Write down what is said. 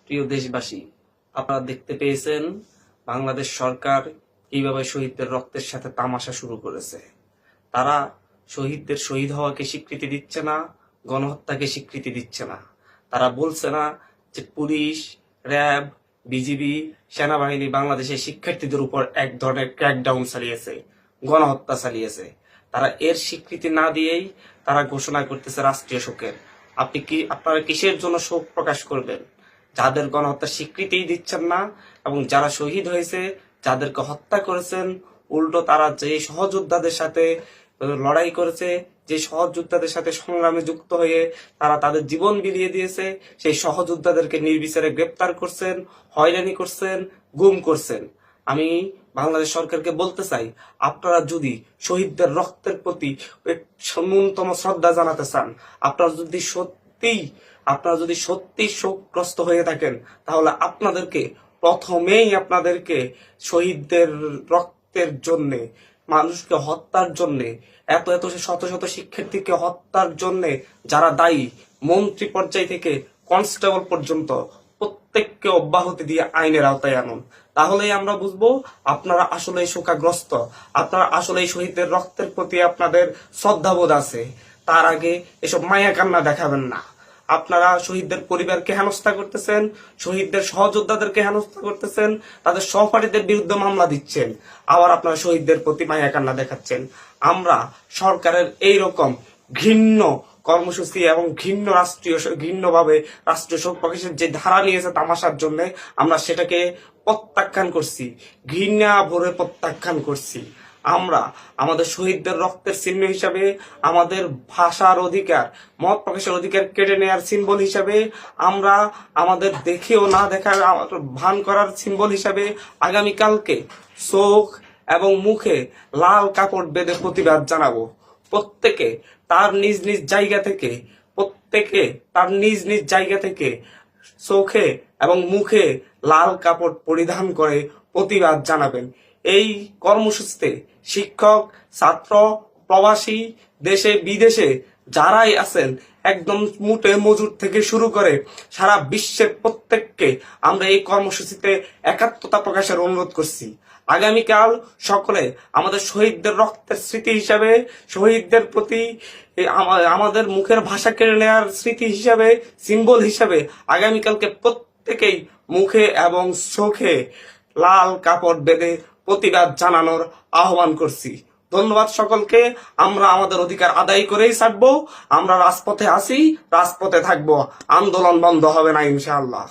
প্রিয় দেশবাসী, আপনারা দেখতে পেয়েছেন বাংলাদেশ সরকার কিভাবে শহীদদের রক্তের সাথে তামাশা শুরু করেছে। তারা শহীদদের শহীদ হওয়াকে স্বীকৃতি দিচ্ছে না, গণহত্যাকে স্বীকৃতি দিচ্ছে না। তারা বলছে না যে পুলিশ, র্যাব, বিজিবি, সেনাবাহিনী বাংলাদেশের শিক্ষার্থীদের উপর এক ধরনের ক্র্যাকডাউন চালিয়েছে, গণহত্যা চালিয়েছে। তারা এর স্বীকৃতি না দিয়েই তারা ঘোষণা করতেছে রাষ্ট্রীয় শোকের। আপনারা কিসের জন্য শোক প্রকাশ করবেন? যাদের গণহত্যার স্বীকৃতিই দিচ্ছেন না এবং যারা শহীদ হয়েছে, যাদেরকে হত্যা করেছেন, উল্টো তারা যে সহযোদ্ধাদের সাথে লড়াই করেছে, যে সহযোদ্ধাদের সাথে সংগ্রামে যুক্ত হয়ে তারা তাদের জীবন বিলিয়ে দিয়েছে, সেই সহযোদ্ধাদেরকে নির্বিচারে গ্রেপ্তার করছেন, হয়রানি করছেন, গুম করছেন। আমি বাংলাদেশ সরকারকে বলতে চাই, আপনারা যদি শহীদদের রক্তের প্রতি ন্যূনতম শ্রদ্ধা জানাতে চান, আপনারা যদি সত্যি শোকগ্রস্ত হয়ে থাকেন, তাহলে আপনাদেরকে শহীদদের রক্তের জন্য, মানুষকে হত্যার জন্য, এত শত শত শিক্ষার্থীকে হত্যার জন্য যারা দায়ী, মন্ত্রী পর্যায় থেকে কনস্টেবল পর্যন্ত প্রত্যেককে অব্যাহতি দিয়ে আইনের আওতায় আনুন। তাহলেই আমরা বুঝবো আপনারা আসলে শোকাগ্রস্ত, আপনারা আসলে শহীদদের রক্তের প্রতি আপনাদের শ্রদ্ধাবোধ আছে। তার আগে এসব মায়া কান্না দেখাবেন না। আপনারা শহীদদের পরিবারকে হেনস্থা করতেছেন, শহীদদের সহযোদ্ধাদেরকে হেনস্থা করতেছেন, তাদের সহপাঠীদের বিরুদ্ধে মামলা দিচ্ছেন, আবার আপনারা শহীদদের প্রতি মায়া কান্না দেখাচ্ছেন। আমরা সরকারের এইরকম ঘৃণ্য কর্মসূচি এবং ঘৃণ্যভাবে রাষ্ট্রীয় শোক প্রকাশের যে ধারা নিয়েছে তামাশার জন্য, আমরা সেটাকে প্রত্যাখ্যান করছি, ঘৃণা ভরে প্রত্যাখ্যান করছি। আমরা আমাদের শহীদদের রক্তের চিহ্ন হিসাবে, আমাদের ভাষার অধিকার, মত প্রকাশের অধিকার কেড়ে নেওয়ার সিম্বল হিসাবে, আমরা আমাদের দেখেও না দেখার ভান করার সিম্বল হিসাবে আগামীকালকে চোখ এবং মুখে লাল কাপড় বেঁধে প্রতিবাদ জানাবো। প্রত্যেকে তার নিজ নিজ জায়গা থেকে চোখে এবং মুখে লাল কাপড় পরিধান করে প্রতিবাদ জানাবেন। এই কর্মসূচিতে শিক্ষক, ছাত্র, প্রবাসী, দেশে বিদেশে যারাই আছেন, একদম মুটে মজুর থেকে শুরু করে সারা বিশ্বের প্রত্যেককে আমরা এই কর্মসূচিতে একাত্মতা প্রকাশের অনুরোধ করছি। আগামীকাল সকলে আমাদের শহীদদের রক্তের স্মৃতি হিসাবে, শহীদদের প্রতি আমাদের মুখের ভাষা কেড়ে নেওয়ার স্মৃতি হিসাবে, সিম্বল হিসাবে আগামীকালকে প্রত্যেকেই মুখে এবং চোখে লাল কাপড় বেঁধে প্রতিবাদ জানানোর আহ্বান করছি। ধন্যবাদ সকলকে। আমরা আমাদের অধিকার আদায় করেই ছাড়বো। আমরা রাজপথে আছি, রাজপথে থাকবো। আন্দোলন বন্ধ হবে না ইনশাআল্লাহ।